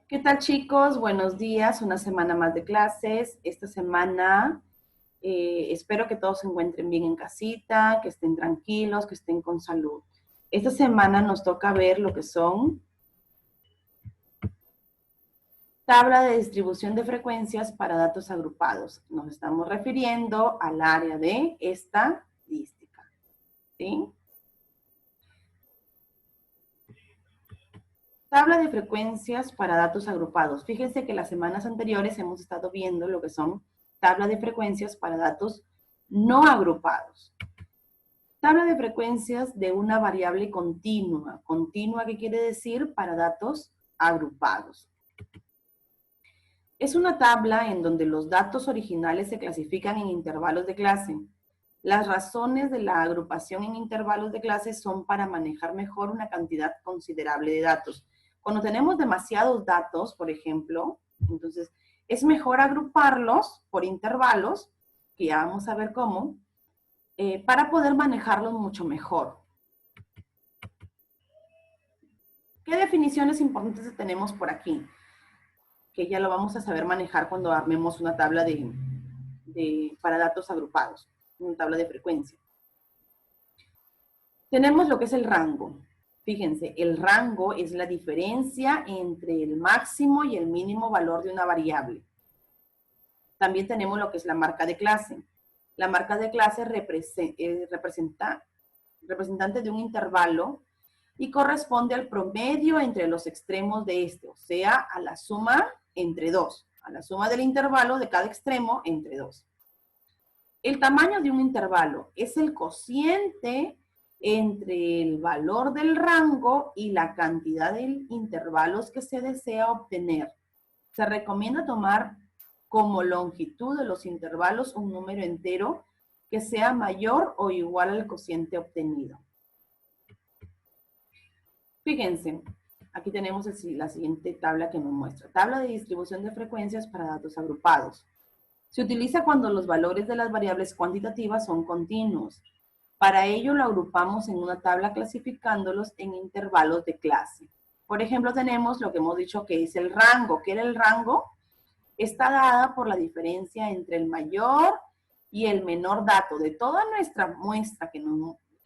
¿Qué tal, chicos? Buenos días, una semana más de clases. Esta semana espero que todos se encuentren bien en casita, que estén tranquilos, que estén con salud. Esta semana nos toca ver lo que son tabla de distribución de frecuencias para datos agrupados. Nos estamos refiriendo al área de estadística, ¿sí? Tabla de frecuencias para datos agrupados. Fíjense que las semanas anteriores hemos estado viendo lo que son tabla de frecuencias para datos no agrupados. Tabla de frecuencias de una variable continua. Continua, ¿qué quiere decir? Para datos agrupados. Es una tabla en donde los datos originales se clasifican en intervalos de clase. Las razones de la agrupación en intervalos de clase son para manejar mejor una cantidad considerable de datos. Cuando tenemos demasiados datos, por ejemplo, entonces es mejor agruparlos por intervalos, que ya vamos a ver cómo, para poder manejarlos mucho mejor. ¿Qué definiciones importantes tenemos por aquí? Que ya lo vamos a saber manejar cuando armemos una tabla para datos agrupados, una tabla de frecuencia. Tenemos lo que es el rango. Fíjense, el rango es la diferencia entre el máximo y el mínimo valor de una variable. También tenemos lo que es la marca de clase. La marca de clase representante de un intervalo y corresponde al promedio entre los extremos de este, o sea, a la suma entre dos, a la suma del intervalo de cada extremo entre dos. El tamaño de un intervalo es el cociente entre el valor del rango y la cantidad de intervalos que se desea obtener. Se recomienda tomar como longitud de los intervalos un número entero que sea mayor o igual al cociente obtenido. Fíjense, aquí tenemos la siguiente tabla que nos muestra. Tabla de distribución de frecuencias para datos agrupados. Se utiliza cuando los valores de las variables cuantitativas son continuos. Para ello lo agrupamos en una tabla clasificándolos en intervalos de clase. Por ejemplo, tenemos lo que hemos dicho que es el rango. ¿Qué era el rango? Está dada por la diferencia entre el mayor y el menor dato. De toda nuestra muestra que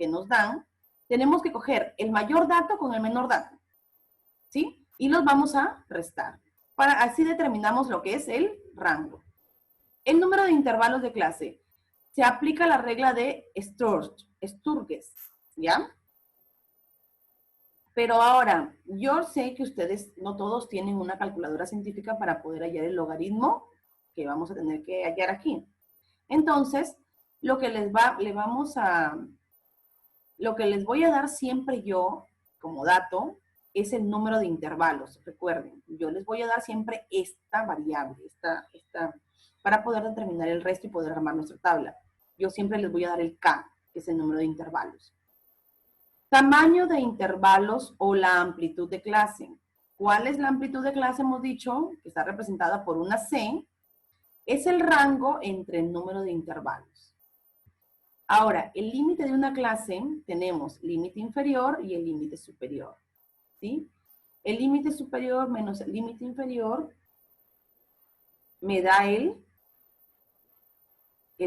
nos dan, tenemos que coger el mayor dato con el menor dato, ¿sí? Y los vamos a restar. Así determinamos lo que es el rango. El número de intervalos de clase. Se aplica la regla de Sturges, ¿ya? Pero ahora, yo sé que ustedes no todos tienen una calculadora científica para poder hallar el logaritmo que vamos a tener que hallar aquí. Entonces, lo que les voy a dar siempre yo como dato es el número de intervalos. Recuerden, yo les voy a dar siempre esta variable, para poder determinar el resto y poder armar nuestra tabla. Yo siempre les voy a dar el K, que es el número de intervalos. Tamaño de intervalos o la amplitud de clase. ¿Cuál es la amplitud de clase? Hemos dicho que está representada por una C. Es el rango entre el número de intervalos. Ahora, el límite de una clase, tenemos límite inferior y el límite superior, ¿sí? El límite superior menos el límite inferior me da el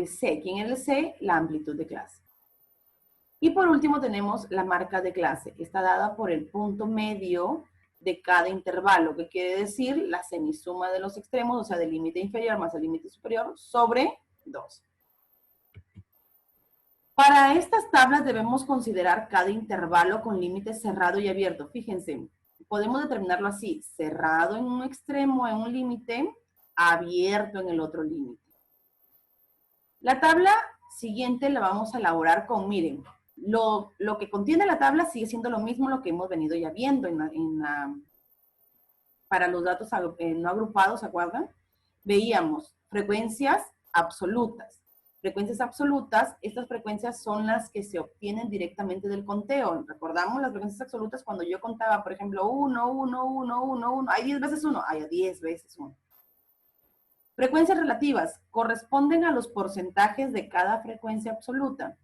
C. ¿Quién es el C? La amplitud de clase. Y por último tenemos la marca de clase. Está dada por el punto medio de cada intervalo, que quiere decir la semisuma de los extremos, o sea, del límite inferior más el límite superior, sobre 2. Para estas tablas debemos considerar cada intervalo con límite cerrado y abierto. Fíjense, podemos determinarlo así: cerrado en un extremo, en un límite, abierto en el otro límite. La tabla siguiente la vamos a elaborar con, miren, lo que contiene la tabla sigue siendo lo mismo lo que hemos venido ya viendo para los datos no agrupados, ¿se acuerdan? Veíamos frecuencias absolutas. Frecuencias absolutas, estas frecuencias son las que se obtienen directamente del conteo. Recordamos las frecuencias absolutas cuando yo contaba, por ejemplo, 1, 1, 1, 1, 1. ¿Hay 10 veces 1? Hay 10 veces 1. Frecuencias relativas corresponden a los porcentajes de cada frecuencia absoluta,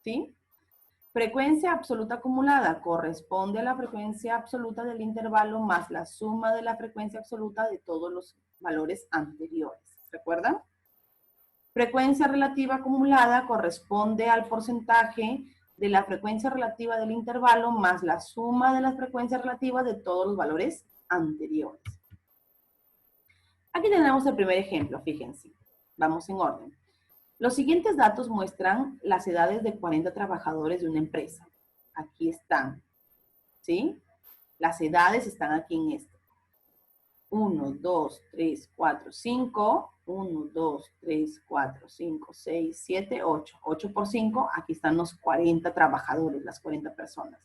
¿sí? Frecuencia absoluta acumulada corresponde a la frecuencia absoluta del intervalo más la suma de la frecuencia absoluta de todos los valores anteriores. ¿Recuerdan? Frecuencia relativa acumulada corresponde al porcentaje de la frecuencia relativa del intervalo más la suma de las frecuencias relativas de todos los valores anteriores. Aquí tenemos el primer ejemplo, fíjense. Vamos en orden. Los siguientes datos muestran las edades de 40 trabajadores de una empresa. Aquí están, ¿sí? Las edades están aquí en esto. 1, 2, 3, 4, 5. 1, 2, 3, 4, 5, 6, 7, 8. 8 por 5, aquí están los 40 trabajadores, las 40 personas.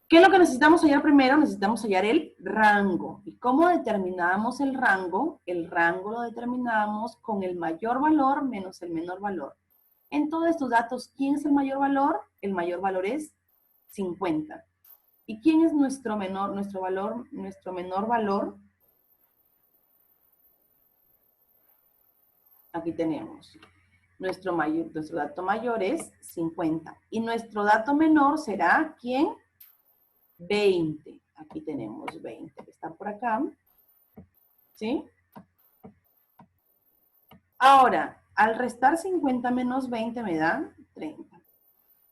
¿Qué es lo que necesitamos hallar primero? Necesitamos hallar el rango. ¿Y cómo determinamos el rango? El rango lo determinamos con el mayor valor menos el menor valor. En todos estos datos, ¿quién es el mayor valor? El mayor valor es 50. ¿Y quién es nuestro menor valor? Aquí tenemos. Nuestro dato mayor es 50. Y nuestro dato menor será, ¿quién? 20. Aquí tenemos 20, que está por acá. ¿Sí? Ahora, al restar 50 menos 20 me da 30.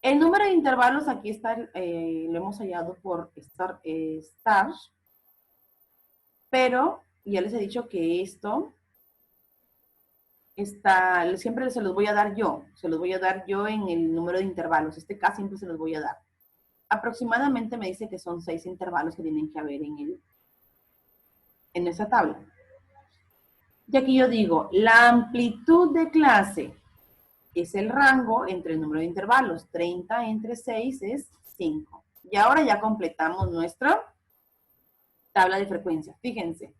El número de intervalos aquí está, lo hemos hallado por stars, pero ya les he dicho que esto está, siempre se los voy a dar yo. Se los voy a dar yo en el número de intervalos. Este K siempre se los voy a dar. Aproximadamente me dice que son 6 intervalos que tienen que haber en esa tabla. Y aquí yo digo, la amplitud de clase es el rango entre el número de intervalos. 30 entre 6 es 5. Y ahora ya completamos nuestra tabla de frecuencia. Fíjense,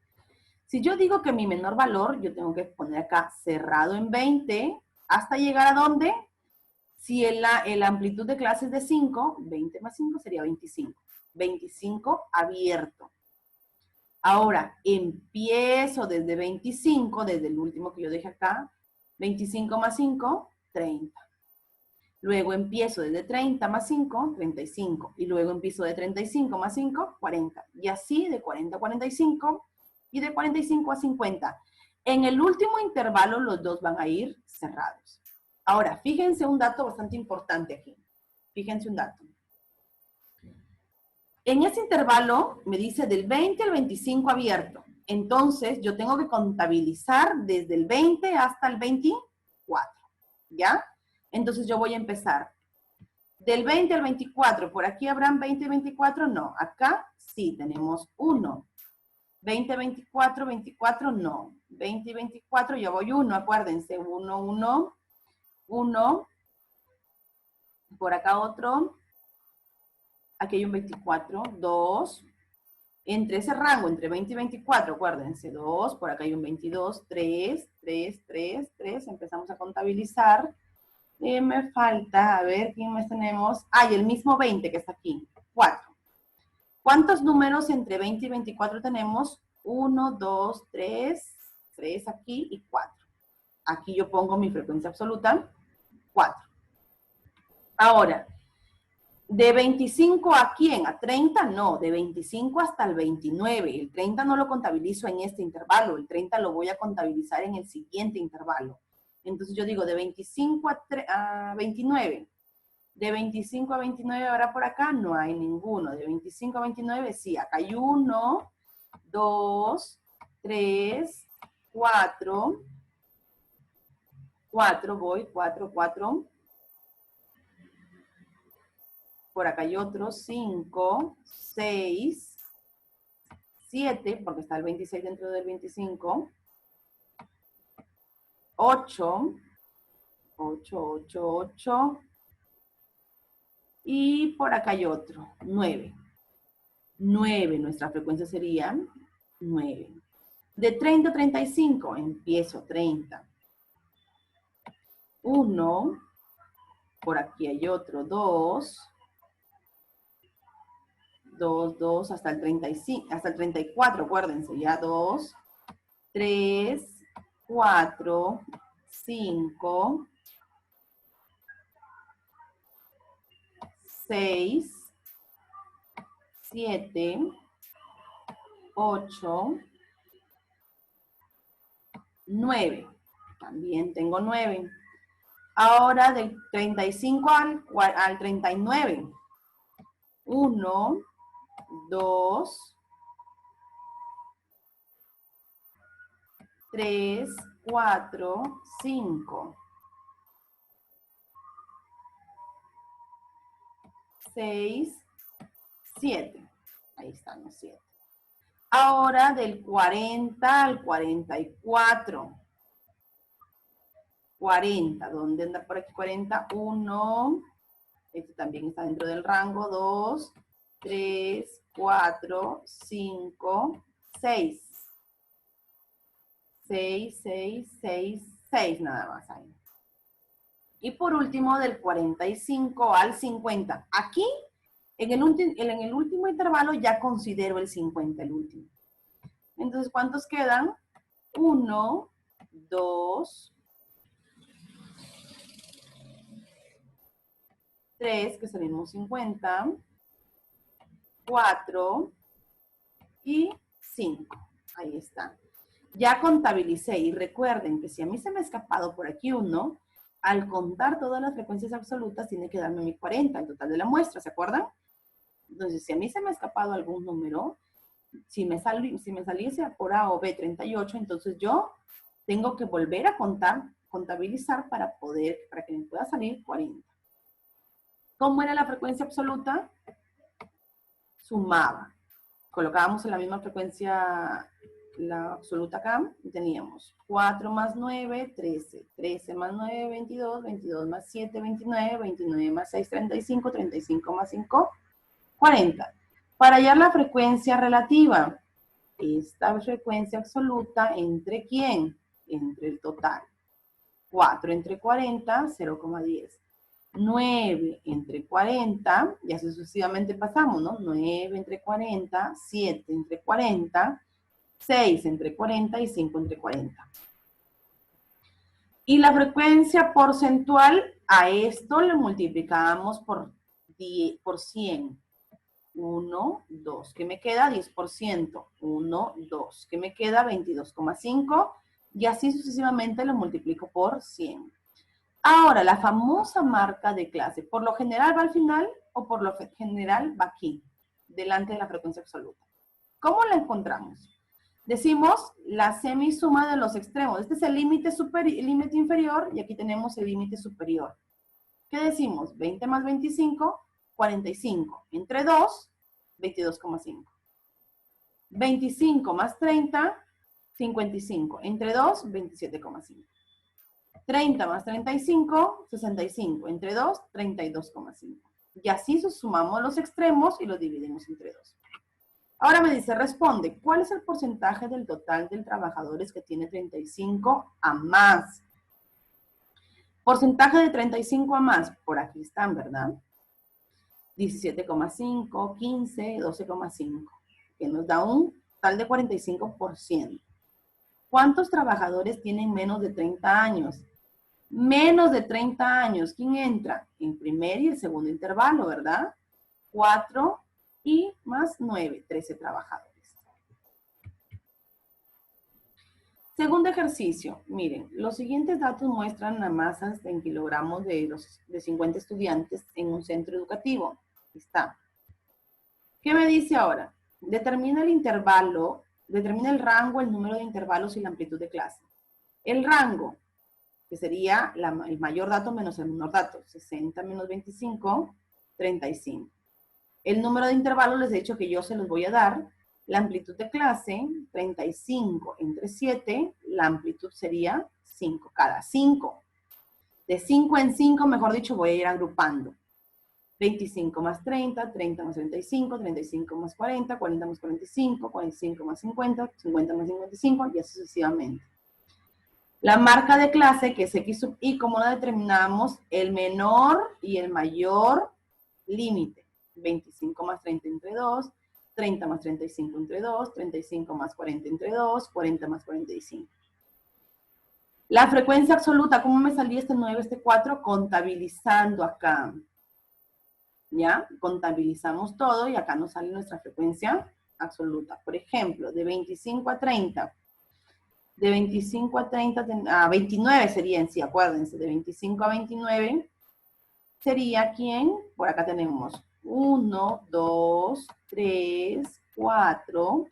si yo digo que mi menor valor, yo tengo que poner acá cerrado en 20, ¿hasta llegar a dónde? Si la amplitud de clase es de 5, 20 más 5 sería 25. 25 abierto. Ahora, empiezo desde 25, desde el último que yo dejé acá, 25 más 5, 30. Luego empiezo desde 30 más 5, 35. Y luego empiezo de 35 más 5, 40. Y así de 40 a 45 y de 45 a 50. En el último intervalo los dos van a ir cerrados. Ahora, fíjense un dato bastante importante aquí. Fíjense un dato. En ese intervalo me dice del 20 al 25 abierto. Entonces, yo tengo que contabilizar desde el 20 hasta el 24. ¿Ya? Entonces, yo voy a empezar. Del 20 al 24, ¿por aquí habrán 20 y 24? No. Acá sí, tenemos 1. 20, 24, 24, no. 20 y 24, yo voy 1, acuérdense. 1, 1, 1. Por acá otro. Aquí hay un 24, 2. Entre ese rango, entre 20 y 24, acuérdense, 2. Por acá hay un 22, 3, 3, 3, 3. Empezamos a contabilizar. Me falta, a ver, ¿quién más tenemos? Ah, y el mismo 20 que está aquí, 4. ¿Cuántos números entre 20 y 24 tenemos? 1, 2, 3, 3 aquí y 4. Aquí yo pongo mi frecuencia absoluta, 4. Ahora, ¿de 25 a quién? ¿A 30? No, de 25 hasta el 29. El 30 no lo contabilizo en este intervalo, el 30 lo voy a contabilizar en el siguiente intervalo. Entonces yo digo de 25 a 29. De 25 a 29 ahora por acá no hay ninguno. De 25 a 29 sí, acá hay 1, 2, 3, 4. 4 voy, 4, 4. Por acá hay otro, 5, 6, 7, porque está el 26 dentro del 25. 8, 8, 8, 8. Y por acá hay otro, 9. 9, nuestra frecuencia sería 9. De 30 a 35, empiezo 30. 1, por aquí hay otro, 2, 2, 2, hasta el 35, hasta el 34, acuérdense, ya 2, 3, 4, 5, 6, 7, 8, 9. También tengo 9. Ahora del 35 al 39. 1, 2, 3, 4, 5. 6, 7. Ahí están los 7. Ahora del 40 al 44. 40. ¿Dónde anda por aquí 40? 1. Este también está dentro del rango. 2, 3, 4, 5, 6. 6, 6, 6, 6 nada más ahí. Y por último, del 45 al 50. Aquí, en el último intervalo, ya considero el 50, el último. Entonces, ¿cuántos quedan? 1, 2, 3, que son el mismo 50, 4 y 5. Ahí está. Ya contabilicé y recuerden que si a mí se me ha escapado por aquí uno, al contar todas las frecuencias absolutas tiene que darme mi 40, el total de la muestra, ¿se acuerdan? Entonces, si a mí se me ha escapado algún número, si me saliese por A o B 38, entonces yo tengo que volver a contabilizar para que me pueda salir 40. ¿Cómo era la frecuencia absoluta? Sumaba. Colocábamos en la misma frecuencia la absoluta acá y teníamos 4 más 9, 13. 13 más 9, 22. 22 más 7, 29. 29 más 6, 35. 35 más 5, 40. Para hallar la frecuencia relativa, esta frecuencia absoluta, ¿entre quién? Entre el total. 4 entre 40, 0,10. 9 entre 40, y así sucesivamente pasamos, ¿no? 9 entre 40, 7 entre 40, 6 entre 40 y 5 entre 40. Y la frecuencia porcentual, a esto le multiplicamos por 100. 1, 2. ¿Qué me queda? 10%. 1, 2. ¿Qué me queda? 22,5. Y así sucesivamente lo multiplico por 100. Ahora, la famosa marca de clase, ¿por lo general va al final o por lo general va aquí, delante de la frecuencia absoluta? ¿Cómo la encontramos? Decimos la semisuma de los extremos. Este es el límite inferior y aquí tenemos el límite superior. ¿Qué decimos? 20 más 25, 45. Entre 2, 22,5. 25 más 30, 55. Entre 2, 27,5. 30 más 35, 65. Entre 2, 32,5. Y así sumamos los extremos y los dividimos entre 2. Ahora me dice, responde, ¿cuál es el porcentaje del total de trabajadores que tiene 35 a más? Porcentaje de 35 a más, por aquí están, ¿verdad? 17,5, 15, 12,5, que nos da un total de 45%. ¿Cuántos trabajadores tienen menos de 30 años? Menos de 30 años, ¿quién entra? En primer y el segundo intervalo, ¿verdad? 4 y más 9, 13 trabajadores. Segundo ejercicio, miren, los siguientes datos muestran las masas en kilogramos de 50 estudiantes en un centro educativo. Aquí está. ¿Qué me dice ahora? Determina el intervalo, determina el rango, el número de intervalos y la amplitud de clase. El rango, que sería el mayor dato menos el menor dato, 60 menos 25, 35. El número de intervalos les he dicho que yo se los voy a dar. La amplitud de clase, 35 entre 7, la amplitud sería 5, cada 5. De 5 en 5, mejor dicho, voy a ir agrupando. 25 más 30, 30 más 35, 35 más 40, 40 más 45, 45 más 50, 50 más 55, y así sucesivamente. La marca de clase, que es X sub I, ¿cómo la determinamos? El menor y el mayor límite. 25 más 30 entre 2, 30 más 35 entre 2, 35 más 40 entre 2, 40 más 45. La frecuencia absoluta, ¿cómo me salía este 9, este 4? Contabilizando acá. ¿ya? Contabilizamos todo y acá nos sale nuestra frecuencia absoluta. Por ejemplo, de 25 a 30. De 25 a 30, a 29 sería en sí, acuérdense, de 25 a 29 sería ¿quién? Por acá tenemos 1, 2, 3, 4,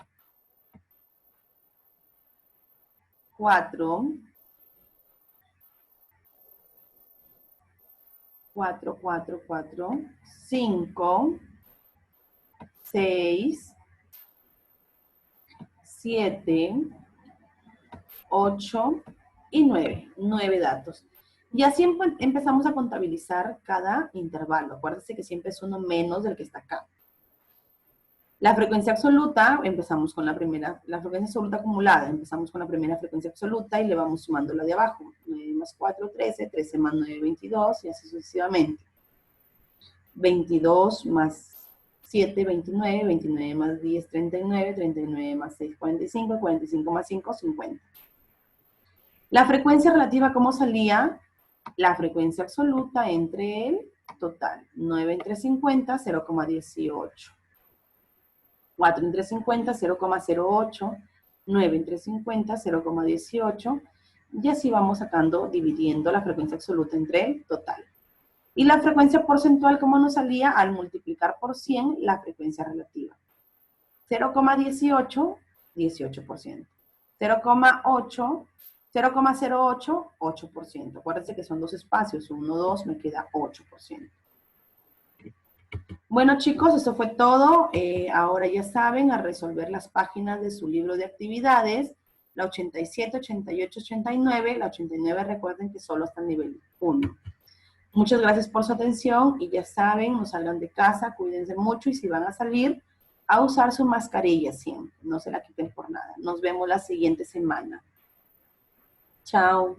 4, 4, 4, 4, 5, 6, 7, 8 y 9. 9 datos. Y así empezamos a contabilizar cada intervalo. Acuérdense que siempre es uno menos del que está acá. La frecuencia absoluta, empezamos con la primera, la frecuencia absoluta acumulada, empezamos con la primera frecuencia absoluta y le vamos sumando la de abajo. 9 más 4, 13, 13 más 9, 22 y así sucesivamente. 22 más 7, 29, 29 más 10, 39, 39 más 6, 45, 45 más 5, 50. La frecuencia relativa, ¿cómo salía? La frecuencia absoluta entre el total. 9 entre 50, 0,18. 4 entre 50, 0,08. 9 entre 50, 0,18. Y así vamos sacando, dividiendo la frecuencia absoluta entre el total. Y la frecuencia porcentual, ¿cómo nos salía? Al multiplicar por 100 la frecuencia relativa. 0,18, 18%. 0,8, 0,08, 8%. Acuérdense que son dos espacios, 1, 2, me queda 8%. Bueno, chicos, eso fue todo. Ahora ya saben, a resolver las páginas de su libro de actividades, la 87, 88, 89. La 89 recuerden que solo hasta el nivel 1. Muchas gracias por su atención y ya saben, no salgan de casa, cuídense mucho y si van a salir, a usar su mascarilla siempre. No se la quiten por nada. Nos vemos la siguiente semana. Chao.